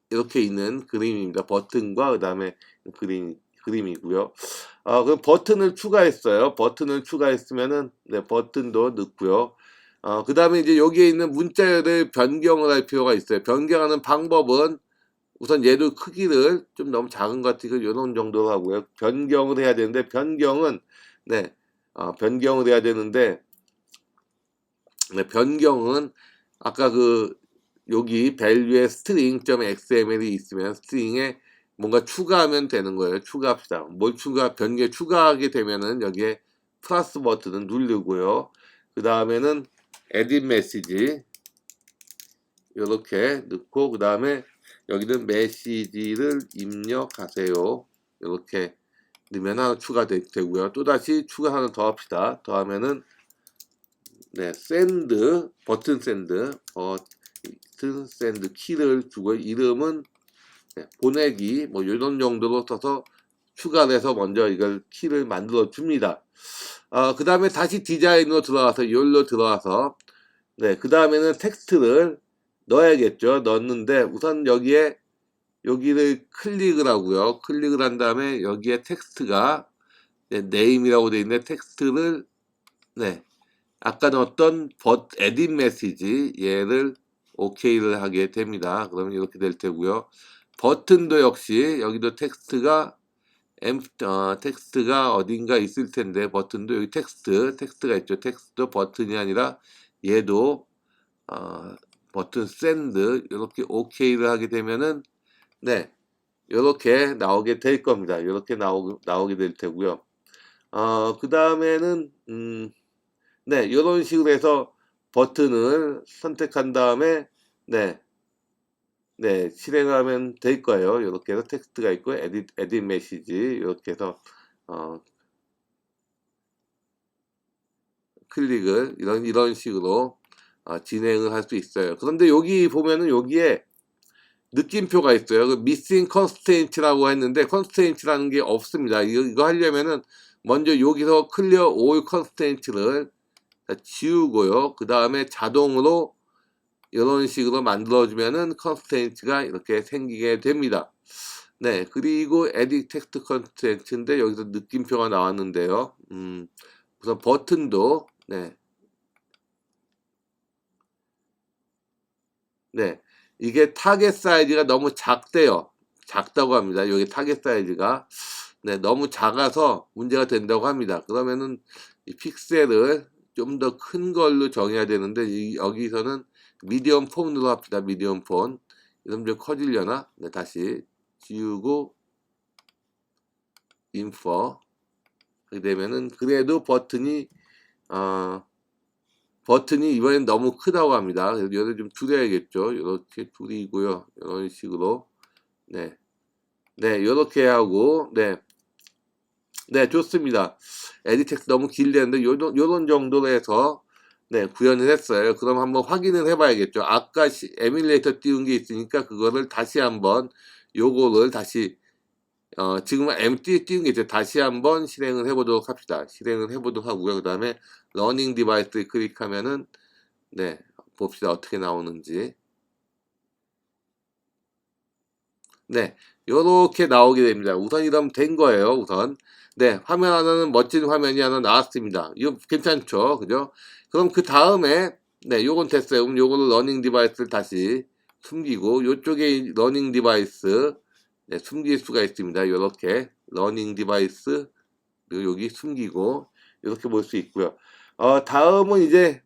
이렇게 있는 그림입니다. 버튼과 그 다음에 그림이고요. 그럼 버튼을 추가했어요. 버튼을 추가했으면은 네, 버튼도 넣고요. 그 다음에 이제 여기에 있는 문자열을 변경을 할 필요가 있어요. 변경하는 방법은 우선 얘도 크기를 좀 너무 작은 것 같으니까 이런 정도로 하고요. 변경을 해야 되는데 네, 변경을 해야 되는데 네, 변경은 아까 여기 value에 string.xml이 있으면 스트링에 뭔가 추가하면 되는 거예요. 추가합시다. 변경 추가하게 되면은 여기에 플러스 버튼을 누르고요. 그 다음에는 edit message 이렇게 넣고 그 다음에 여기는 메시지를 입력하세요. 이렇게 넣으면 하나 추가되고요. 또다시 추가 하나 더 합시다. 더하면은 네, 버튼 샌드 키를 주고 이름은 네, 보내기 뭐 이런 정도로 써서 추가를 해서 먼저 이걸 키를 만들어 줍니다. 그 다음에 다시 디자인으로 들어가서 열로 들어가서 네, 그 다음에는 텍스트를 넣어야겠죠. 넣었는데 우선 여기에 여기를 클릭을 하고요. 클릭을 한 다음에 여기에 텍스트가 name이라고 되어 있는데 텍스트를 네 아까 넣었던 edit message 얘를 OK를 하게 됩니다. 그러면 이렇게 될 테고요. 버튼도 역시 여기도 텍스트가 어딘가 있을 텐데 버튼도 여기 텍스트가 있죠. 텍스트도 버튼이 아니라 얘도 버튼 샌드 이렇게 OK를 하게 되면은 네 이렇게 나오게 될 겁니다. 이렇게 나오게 될 테고요. 그 다음에는 네 이런 식으로 해서 버튼을 선택한 다음에 네 실행하면 될 거예요. 이렇게 해서 텍스트가 있고 에딧 메시지 이렇게 해서 클릭을 이런 식으로 진행을 할 수 있어요. 그런데 여기 보면은 여기에 느낌표가 있어요. 그 missing constraint라고 했는데 constraint라는 게 없습니다. 이거 하려면은 먼저 여기서 clear all constraint를 지우고요. 그 다음에 자동으로 이런 식으로 만들어주면은 constraint가 이렇게 생기게 됩니다. 네, 그리고 edit text constraint인데 여기서 느낌표가 나왔는데요. 우선 버튼도 이게 타겟 사이즈가 너무 작대요. 작다고 합니다. 여기 타겟 사이즈가 너무 작아서 문제가 된다고 합니다. 그러면은 이 픽셀을 좀 더 큰 걸로 정해야 되는데 여기서는 미디엄 폰으로 합시다. 미디엄 폰. 이러면 좀 커지려나? 다시 지우고 인포. 그렇게 되면은 그래도 버튼이 이번엔 너무 크다고 합니다. 그래서 이거를 좀 줄여야겠죠. 이렇게 줄이고요. 이런 식으로 이렇게 하고 좋습니다. 에디텍스 너무 길는데 요런 정도로 해서 구현을 했어요. 그럼 한번 확인을 해봐야겠죠. 아까 에뮬레이터 띄운 게 있으니까 그거를 다시 한번 요거를 다시 지금은 empty 띄운 게 있죠. 다시 한번 실행을 해보도록 합시다. 실행을 해보도록 하고요. 그 다음에 러닝 디바이스 클릭하면은 봅시다. 어떻게 나오는지. 요렇게 나오게 됩니다. 우선 이러면 된 거예요. 우선. 화면 하나는 멋진 화면이 하나 나왔습니다. 이거 괜찮죠? 그죠? 그럼 그 다음에, 요건 됐어요. 그럼 요거를 러닝 디바이스를 다시 숨기고, 요쪽에 러닝 디바이스, 숨길 수가 있습니다. 요렇게. 러닝 디바이스, 그리고 여기 숨기고, 이렇게 볼 수 있고요. 다음은 이제,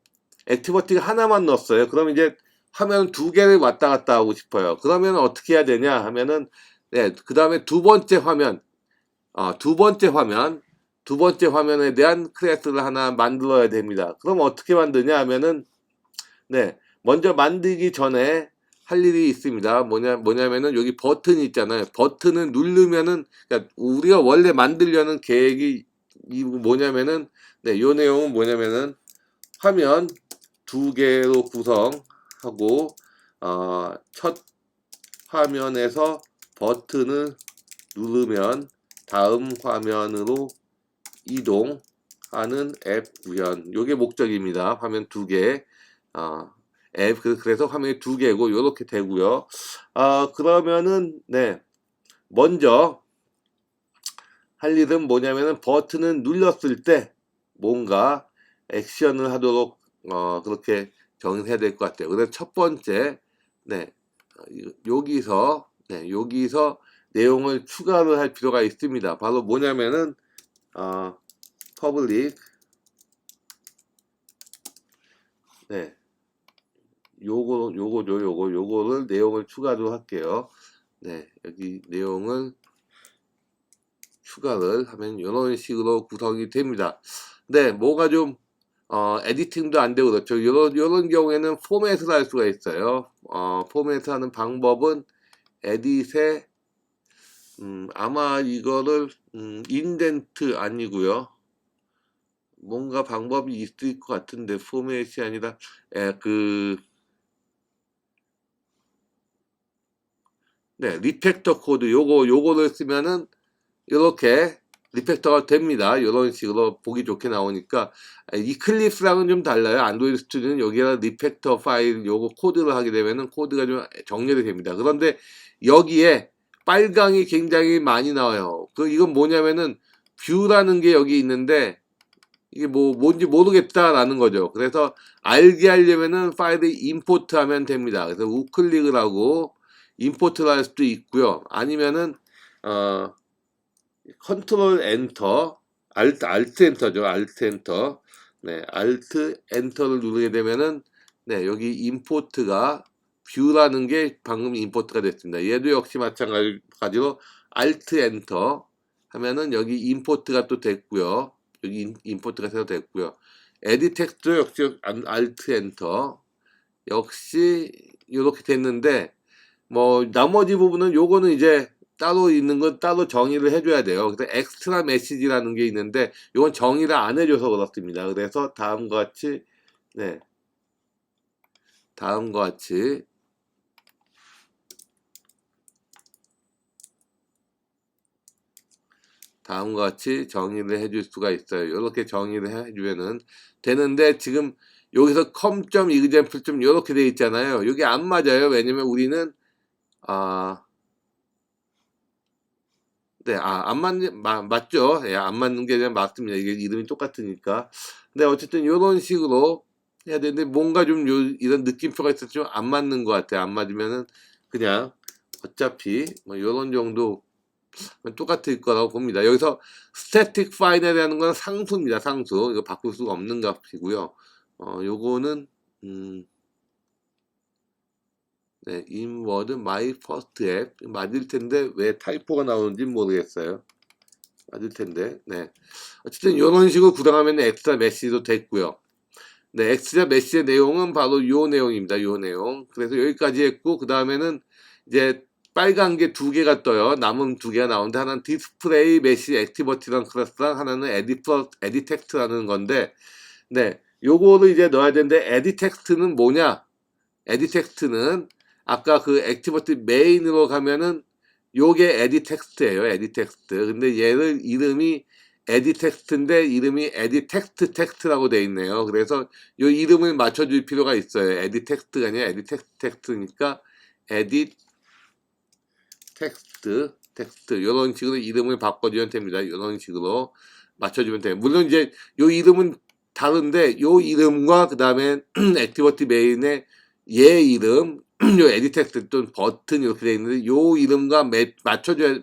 액티버티가 하나만 넣었어요. 그럼 이제, 화면 두 개를 왔다 갔다 하고 싶어요. 그러면 어떻게 해야 되냐 하면은, 그 다음에 두 번째 화면에 대한 클래스를 하나 만들어야 됩니다. 그럼 어떻게 만드냐 하면은, 먼저 만들기 전에 할 일이 있습니다. 뭐냐면은 여기 버튼이 있잖아요. 버튼을 누르면은, 그러니까 우리가 원래 만들려는 계획이 뭐냐면은, 요 내용은 뭐냐면은, 화면 두 개로 구성하고, 첫 화면에서 버튼을 누르면 다음 화면으로 이동하는 앱 구현. 요게 목적입니다. 화면 두 개. 앱, 그래서 화면이 두 개고, 요렇게 되고요. 그러면은, 먼저 할 일은 뭐냐면은 버튼을 눌렀을 때 뭔가 액션을 하도록, 그렇게 정해야 될 것 같아요. 그래서 첫 번째, 여기서 내용을 추가를 할 필요가 있습니다. 바로 뭐냐면은 public 요거를 내용을 추가로 할게요. 여기 내용을 추가를 하면 이런 식으로 구성이 됩니다. 뭐가 좀 에디팅도 안 되고 그렇죠. 요런 경우에는 포맷을 할 수가 있어요. 포맷을 하는 방법은 에딧에 아마 이거를 인덴트 아니고요. 뭔가 방법이 있을 것 같은데 포맷이 아니라 리팩터 코드 요거를 쓰면은 이렇게 리팩터가 됩니다. 이런 식으로 보기 좋게 나오니까 이클립스랑은 좀 달라요. 안드로이드 스튜디오는 여기다 리팩터 파일 요거 코드를 하게 되면은 코드가 좀 정렬이 됩니다. 그런데 여기에 빨강이 굉장히 많이 나와요. 이건 뭐냐면은 뷰라는 게 여기 있는데 이게 뭔지 모르겠다라는 거죠. 그래서 알게 하려면은 파일을 임포트 하면 됩니다. 그래서 우클릭을 하고 임포트를 할 수도 있고요. 아니면은 컨트롤 엔터, 알트 엔터죠. 알트 엔터. 네, 알트 엔터를 누르게 되면은 네, 여기 임포트가 뷰라는 게 방금 임포트가 됐습니다. 얘도 역시 마찬가지로 알트 엔터 하면은 여기 임포트가 또 됐고요. 여기 임포트가 새로 됐고요. 에디 텍스트 역시 알트 엔터 역시 이렇게 됐는데 뭐 나머지 부분은 요거는 이제 따로 있는 건 따로 정의를 해줘야 돼요. 그래서 엑스트라 메시지라는 게 있는데 요건 정의를 안 해줘서 그렇습니다. 그래서 다음과 같이 네 다음과 같이 정의를 해줄 수가 있어요. 이렇게 정의를 해주면은 되는데 지금 여기서 com.example. 이렇게 돼 있잖아요. 여기 안 맞아요. 왜냐면 우리는 네, 맞죠? 예, 안 맞는 게 그냥 맞습니다. 이게 이름이 똑같으니까. 근데 어쨌든 이런 식으로 해야 되는데 뭔가 좀 이런 느낌표가 있어서 좀 안 맞는 것 같아요. 안 맞으면은 그냥 어차피 뭐 이런 정도 똑같을 거라고 봅니다. 여기서 static file이라는 건 상수입니다. 상수. 이거 바꿀 수가 없는 값이고요. 요거는 네, inward my first app 맞을 텐데 왜 타이포가 나오는지 모르겠어요. 맞을 텐데. 네. 어쨌든 이런 식으로 구성하면 엑스트라 메시지도 됐고요. 네, 엑스트라 메시지의 내용은 바로 요 내용입니다. 요 내용. 그래서 여기까지 했고 그 다음에는 이제 빨간 게 두 개가 떠요. 남은 두 개가 나오는데 하나는 디스플레이 메시지 액티버티라는 클래스랑 하나는 에디 텍스트라는 건데 네, 요거를 이제 넣어야 되는데 에디 텍스트는 뭐냐? 에디 텍스트는 아까 그 액티버티 메인으로 가면은 요게 에디 텍스트예요. 에디 텍스트. 근데 얘를 이름이 에디 텍스트인데 이름이 에디 텍스트라고 돼 있네요. 그래서 요 이름을 맞춰줄 필요가 있어요. 에디 텍스트가 아니라 에디 텍스트니까 에디 텍스트 이런 식으로 이름을 바꿔주면 됩니다. 이런 식으로 맞춰주면 돼요. 물론 이제 요 이름은 다른데 요 이름과 그 다음에 액티버티 메인의 얘 이름 요 에디 텍스트 또는 버튼 이렇게 되어 있는데 요 이름과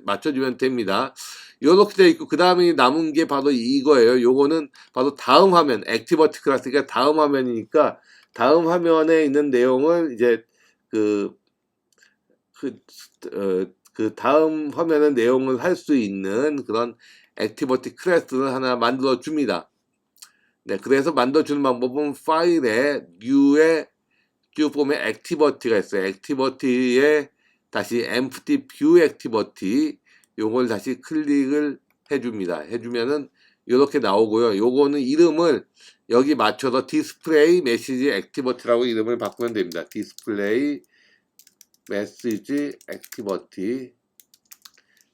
맞춰주면 됩니다. 요렇게 되어 있고 그 다음에 남은 게 바로 이거예요. 요거는 바로 다음 화면 액티버티 클래스가 다음 화면이니까 다음 화면에 있는 내용을 이제 그 그, 그 다음 화면의 내용을 할 수 있는 그런 액티버티 클래스를 하나 만들어 줍니다. 네, 그래서 만들어 주는 방법은 파일에 new에 쭉 보면 액티버티가 있어요. 액티버티에 다시 empty view 액티버티 요걸 다시 클릭을 해줍니다. 해주면은 이렇게 나오고요. 요거는 이름을 여기 맞춰서 디스플레이 메시지 액티버티라고 이름을 바꾸면 됩니다. 디스플레이 메시지 액티버티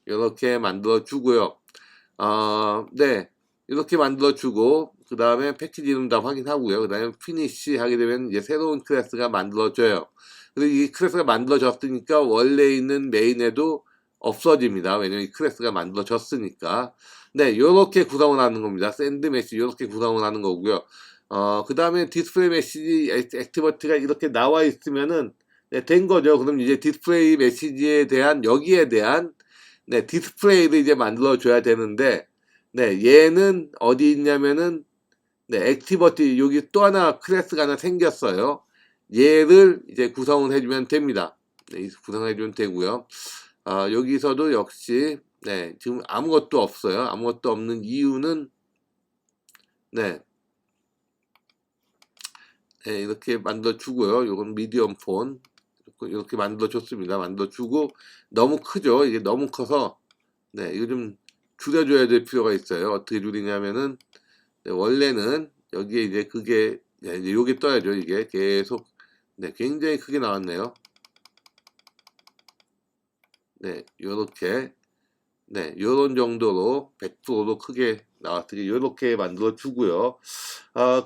이렇게 만들어 주고요. 네, 이렇게 만들어 주고 그 다음에 패키지 이름 다 확인하고요. 그 다음에 피니시 하게 되면 이제 새로운 클래스가 만들어져요. 그리고 이 클래스가 만들어졌으니까 원래 있는 메인에도 없어집니다. 왜냐면 이 클래스가 만들어졌으니까. 네, 요렇게 구성을 하는 겁니다. 샌드 메시지 요렇게 구성을 하는 거고요. 그 다음에 디스플레이 메시지 액티버티가 이렇게 나와 있으면은 네, 된 거죠. 그럼 이제 디스플레이 메시지에 대한 여기에 대한 네, 디스플레이를 이제 만들어 줘야 되는데 네, 얘는 어디 있냐면은 네, 액티버티 여기 또 하나 클래스가 하나 생겼어요. 얘를 이제 구성을 해주면 됩니다. 네, 구성해주면 되고요. 여기서도 역시 네, 지금 아무것도 없어요. 아무것도 없는 이유는 네, 네 이렇게 만들어 주고요. 요건 미디엄 폰 이렇게 만들어 줬습니다. 만들어 주고 너무 크죠. 이게 너무 커서 네, 이거 좀 줄여줘야 될 필요가 있어요. 어떻게 줄이냐면은 네, 원래는 여기에 이제 그게 네, 이제 요게 떠야죠. 이게 계속 네, 굉장히 크게 나왔네요. 네, 요렇게 네, 요런 정도로 100%로 크게 나왔으니 요렇게 만들어 주고요.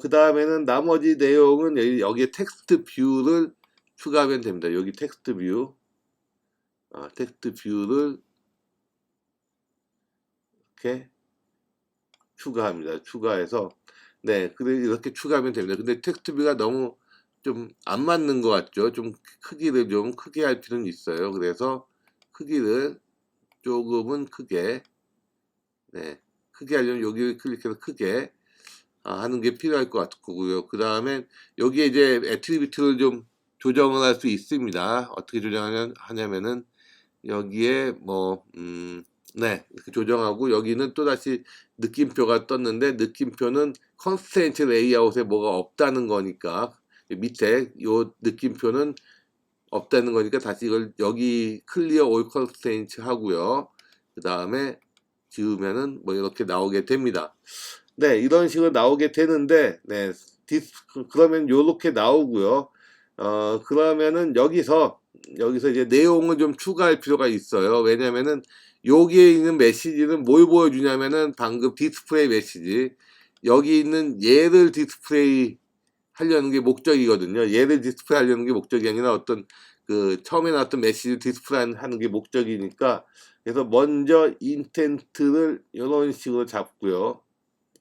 그 다음에는 나머지 내용은 여기에 텍스트 뷰를 추가하면 됩니다. 여기 텍스트 뷰, 텍스트 뷰를 이렇게 추가합니다. 추가해서 네, 그래 이렇게 추가하면 됩니다. 근데 텍스트 뷰가 너무 좀 안 맞는 것 같죠? 좀 크기를 좀 크게 할 필요는 있어요. 그래서 크기를 조금은 크게, 네, 크게 하려면 여기 클릭해서 크게 하는 게 필요할 것 같고요. 그 다음에 여기에 이제 애트리뷰트를 좀 조정을 할 수 있습니다. 어떻게 조정하냐면은 여기에 네, 이렇게 조정하고 여기는 또다시 느낌표가 떴는데 느낌표는 컨스트레인트 레이아웃에 뭐가 없다는 거니까 밑에 요 느낌표는 없다는 거니까 다시 이걸 여기 클리어 올 컨스트레인트 하고요. 그 다음에 지우면은 뭐 이렇게 나오게 됩니다. 네, 이런 식으로 나오게 되는데, 네, 그러면 요렇게 나오고요. 그러면은 여기서 이제 내용을 좀 추가할 필요가 있어요. 왜냐면은 여기에 있는 메시지는 뭘 보여주냐면은 방금 디스플레이 메시지. 여기 있는 얘를 디스플레이 하려는 게 목적이거든요. 얘를 디스플레이 하려는 게 목적이 아니라 어떤 그 처음에 나왔던 메시지 디스플레이 하는 게 목적이니까 그래서 먼저 인텐트를 이런 식으로 잡고요.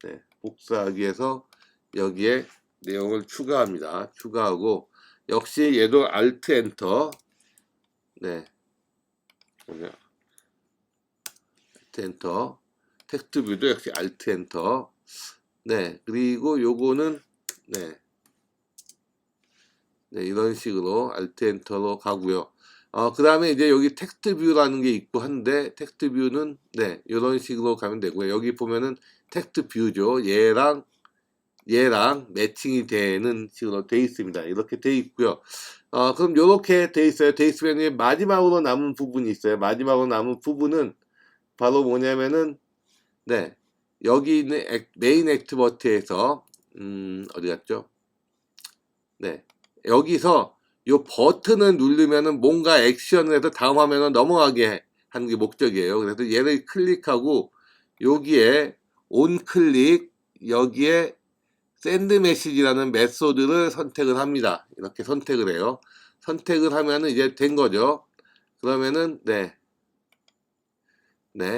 네, 복사하기 위해서 여기에 내용을 추가합니다. 추가하고 역시 얘도 Alt 엔터. 네, Alt 엔터. 텍스트 뷰도 역시 Alt 엔터. 네, 그리고 요거는 네, 네 이런 식으로 Alt 엔터로 가고요. 그 다음에 이제 여기 텍스트 뷰라는 게 있고 한데 텍스트 뷰는 네 이런 식으로 가면 되고요. 여기 보면은 텍스트 뷰죠. 얘랑 매칭이 되는 식으로 돼 있습니다. 이렇게 돼 있고요. 그럼 이렇게 돼 있어요. 돼 있으면 마지막으로 남은 부분이 있어요. 마지막으로 남은 부분은 바로 뭐냐면은 네 여기 있는 메인 액티버트에서 어디 갔죠? 네 여기서 이 버튼을 누르면은 뭔가 액션을 해서 다음 화면으로 넘어가게 하는 게 목적이에요. 그래서 얘를 클릭하고 여기에 온 클릭 여기에 샌드 메시지라는 메소드를 선택을 합니다. 이렇게 선택을 해요. 선택을 하면은 이제 된 거죠. 그러면은 네,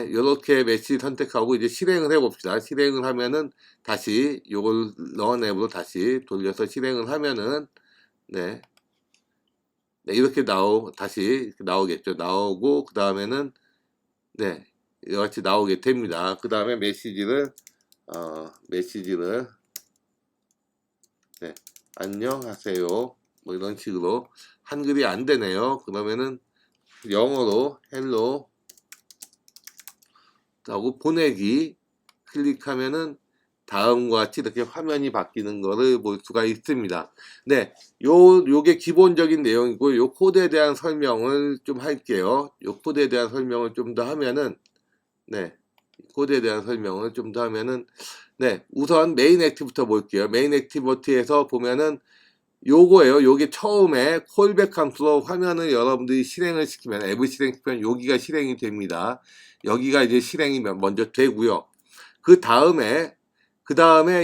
이렇게 메시지 선택하고 이제 실행을 해봅시다. 실행을 하면은 다시 요걸 런 앱으로 다시 돌려서 실행을 하면은 네, 네 이렇게 다시 나오겠죠. 나오고 그 다음에는 네, 이같이 나오게 됩니다. 그 다음에 메시지를 네, 안녕하세요. 뭐 이런 식으로 한글이 안 되네요. 그러면은 영어로 헬로 하고 보내기 클릭하면은 다음과 같이 이렇게 화면이 바뀌는 거를 볼 수가 있습니다. 네, 요게 기본적인 내용이고 요 코드에 대한 설명을 좀 할게요. 요 코드에 대한 설명을 좀 더 하면은 네, 코드에 대한 설명을 좀 더 하면은 네, 우선 메인 액티부터 볼게요. 메인 액티비티에서 보면은 요거예요. 요게 처음에 콜백 함수로 화면을 여러분들이 실행을 시키면 앱을 실행시키면 여기가 실행이 됩니다. 여기가 이제 실행이 먼저 되고요. 그 다음에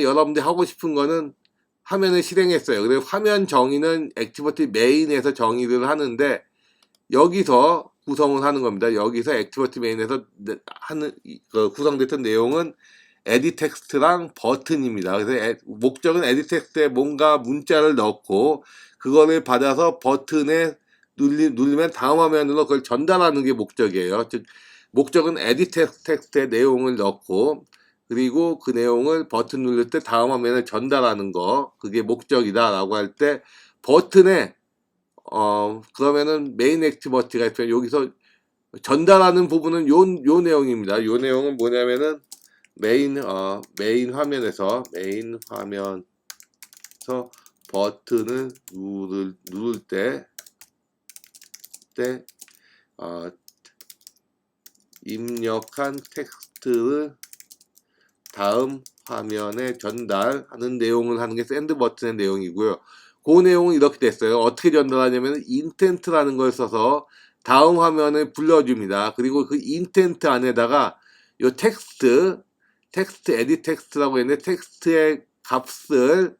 여러분들이 하고 싶은 거는 화면을 실행했어요. 그래서 화면 정의는 액티비티 메인에서 정의를 하는데 여기서 구성을 하는 겁니다. 여기서 액티비티 메인에서 하는 구성됐던 내용은 에디 텍스트랑 버튼입니다. 그래서 목적은 에디 텍스트에 뭔가 문자를 넣고 그거를 받아서 버튼에 누르면 다음 화면으로 그걸 전달하는 게 목적이에요. 즉 목적은 에디 텍스트의 내용을 넣고 그리고 그 내용을 버튼 누를 때 다음 화면에 전달하는 거 그게 목적이다라고 할 때 버튼에 그러면은 메인 액티버티가 있으면 여기서 전달하는 부분은 요 내용입니다. 요 내용은 뭐냐면은 메인 화면에서 버튼을 누를 때 입력한 텍스트를 다음 화면에 전달하는 내용을 하는 게 샌드 버튼의 내용이고요. 그 내용은 이렇게 됐어요. 어떻게 전달하냐면 인텐트라는 걸 써서 다음 화면을 불러줍니다. 그리고 그 인텐트 안에다가 요 텍스트 에디 텍스트라고 했는데 텍스트의 값을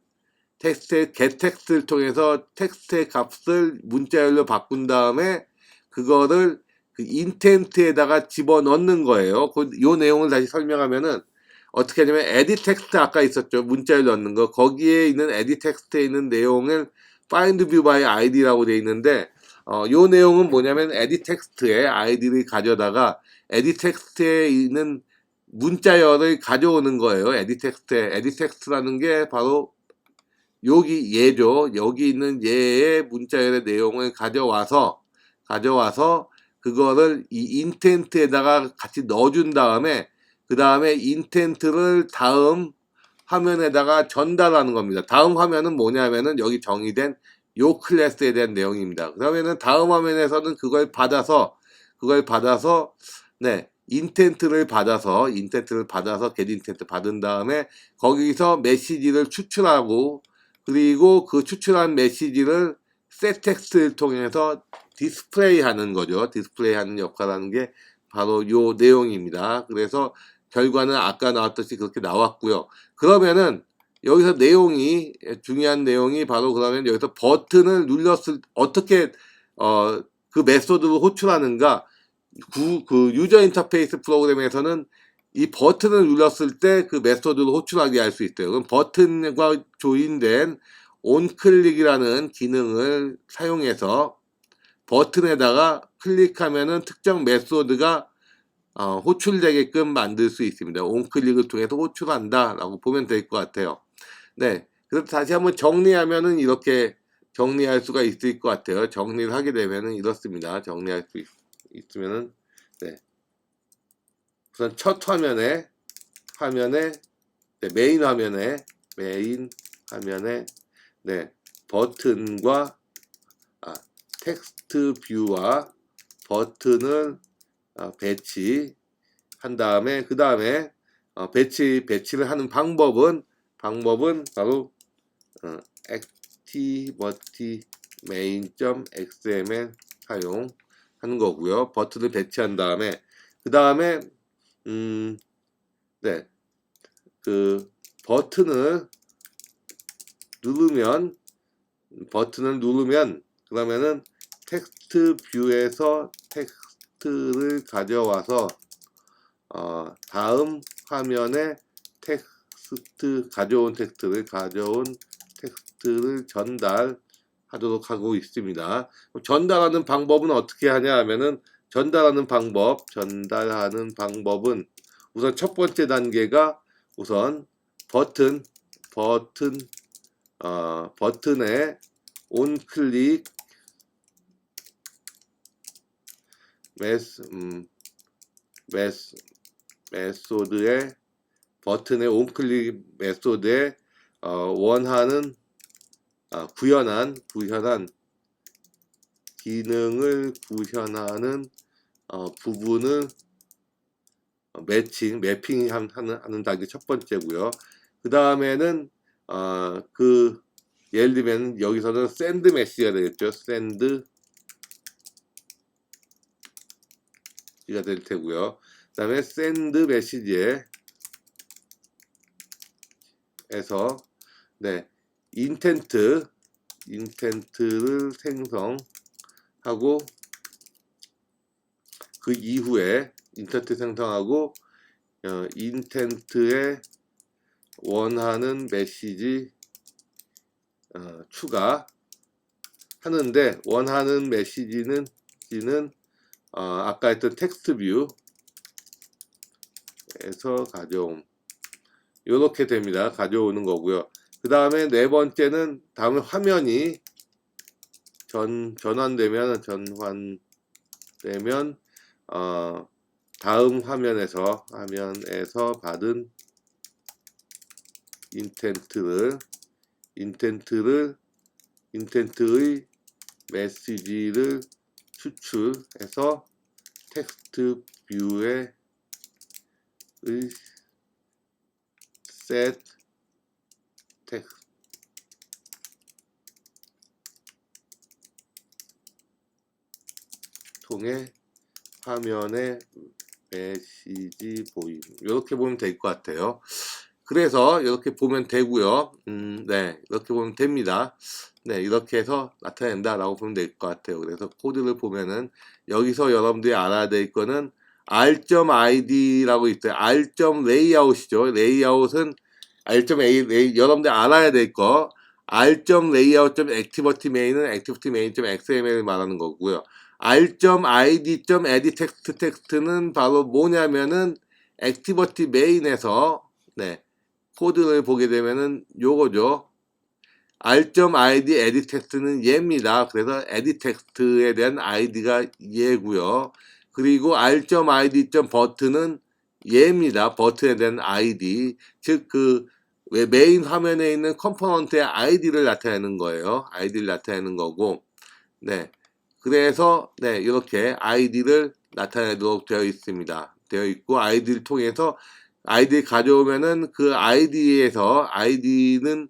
텍스트의 getText를 통해서 텍스트의 값을 문자열로 바꾼 다음에 그거를 그 인텐트에다가 집어넣는 거예요. 요 내용을 다시 설명하면은 어떻게 하냐면 edit text 아까 있었죠. 문자열 넣는 거. 거기에 있는 edit text에 있는 내용을 find view by id라고 되어 있는데 요 내용은 뭐냐면 edit text의 id를 가져다가 edit text에 있는 문자열을 가져오는 거예요. edit text라는 게 바로 여기 얘죠. 여기 있는 얘의 문자열의 내용을 가져와서 그거를 이 인텐트에다가 같이 넣어준 다음에 그 다음에 인텐트를 다음 화면에다가 전달하는 겁니다. 다음 화면은 뭐냐면은 여기 정의된 요 클래스에 대한 내용입니다. 그러면은 다음 화면에서는 그걸 받아서 네 인텐트를 받아서 get 인텐트 받은 다음에 거기서 메시지를 추출하고 그리고 그 추출한 메시지를 set 텍스트를 통해서 디스플레이 하는 거죠. 디스플레이 하는 역할하는 게 바로 요 내용입니다. 그래서 결과는 아까 나왔듯이 그렇게 나왔고요. 그러면은 여기서 중요한 내용이 바로 그러면 여기서 버튼을 눌렀을 어떻게 그 메소드를 호출하는가 그 유저 인터페이스 프로그램에서는 이 버튼을 눌렀을 때 그 메소드를 호출하게 할 수 있어요. 그럼 버튼과 조인된 온클릭이라는 기능을 사용해서 버튼에다가 클릭하면은 특정 메소드가 호출되게끔 만들 수 있습니다. 온클릭을 통해서 호출한다 라고 보면 될 것 같아요. 네. 그래서 다시 한번 정리하면은 이렇게 정리할 수가 있을 것 같아요. 정리를 하게 되면은 이렇습니다. 정리할 수 있으면은, 네. 우선 첫 화면에, 네, 메인 화면에, 네, 버튼과, 텍스트 뷰와 버튼을 배치한 다음에 그 다음에 배치를 하는 방법은 바로 activity main.xml 사용하는 거고요. 버튼을 배치한 다음에 그 다음에 네, 그 버튼을 누르면 그러면은 텍스트 뷰에서 텍스트를 가져와서 다음 화면에 가져온 텍스트를 전달하도록 하고 있습니다. 전달하는 방법은 어떻게 하냐 하면은 전달하는 방법은 우선 첫 번째 단계가 우선 버튼에 온클릭 메소드의 버튼의 온클릭 메소드에 원하는 구현한 기능을 구현하는 부분을 매핑하는 단계 첫 번째고요. 그 다음에는 예를 들면 여기서는 send 메시지가 되겠죠. send가 될 테고요. 그 다음에 send 메시지에서 네 인텐트를 생성하고 그 이후에 인텐트 생성하고 인텐트에 원하는 메시지 추가하는데 원하는 메시지는 아까 했던 텍스트 뷰에서 이렇게 됩니다. 가져오는 거고요. 그 다음에 네 번째는 다음에 화면이 전환되면 다음 화면에서 받은 인텐트의 메시지를 추출해서 텍스트 뷰에 set text 통해 화면에 메시지 보임. 이렇게 보면 될 것 같아요. 그래서 이렇게 보면 되고요. 네, 이렇게 보면 됩니다. 네, 이렇게 해서 나타낸다라고 보면 될 것 같아요. 그래서 코드를 보면은 여기서 여러분들이 알아야 될 거는 r.id라고 있어요. r.layout이죠. 레이아웃은 r.a 여러분들 알아야 될 거 r.layout.activity-main은 activity-main.xml을 말하는 거고요. r.id.edText는 바로 뭐냐면은 activity-main에서 네, 코드를 보게 되면은 요거죠. r.id edText는 얘입니다. 그래서 edText에 대한 id가 얘고요. 그리고 r.id.button은 얘입니다. 버튼에 대한 id. 즉 그 메인 화면에 있는 컴포넌트의 id를 나타내는 거예요. id를 나타내는 거고. 네. 그래서 네, 이렇게 id를 나타내도록 되어 있습니다. 되어 있고 id를 통해서 아이디를 가져오면은 그 아이디에서 아이디는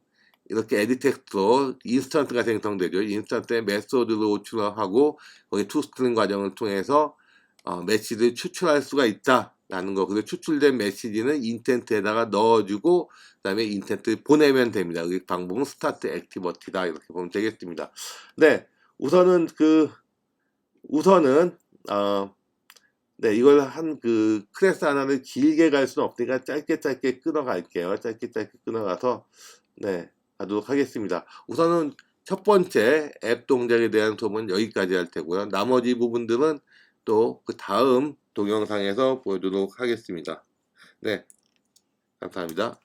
이렇게 에디텍스트로 인스턴트가 생성되죠. 인스턴트에 메소드로 호출하고 거기 투스트링 과정을 통해서 메시지를 추출할 수가 있다라는 거. 그리고 추출된 메시지는 인텐트에다가 넣어주고 그다음에 인텐트를 보내면 됩니다. 그 방법은 스타트 액티버티다 이렇게 보면 되겠습니다. 네, 우선은 네, 이걸 한 그 클래스 하나를 길게 갈 수는 없으니까 짧게 끊어갈게요. 짧게 끊어가서 네, 하도록 하겠습니다. 우선은 첫 번째 앱 동작에 대한 수업은 여기까지 할 테고요. 나머지 부분들은 또 그 다음 동영상에서 보여드리도록 하겠습니다. 네, 감사합니다.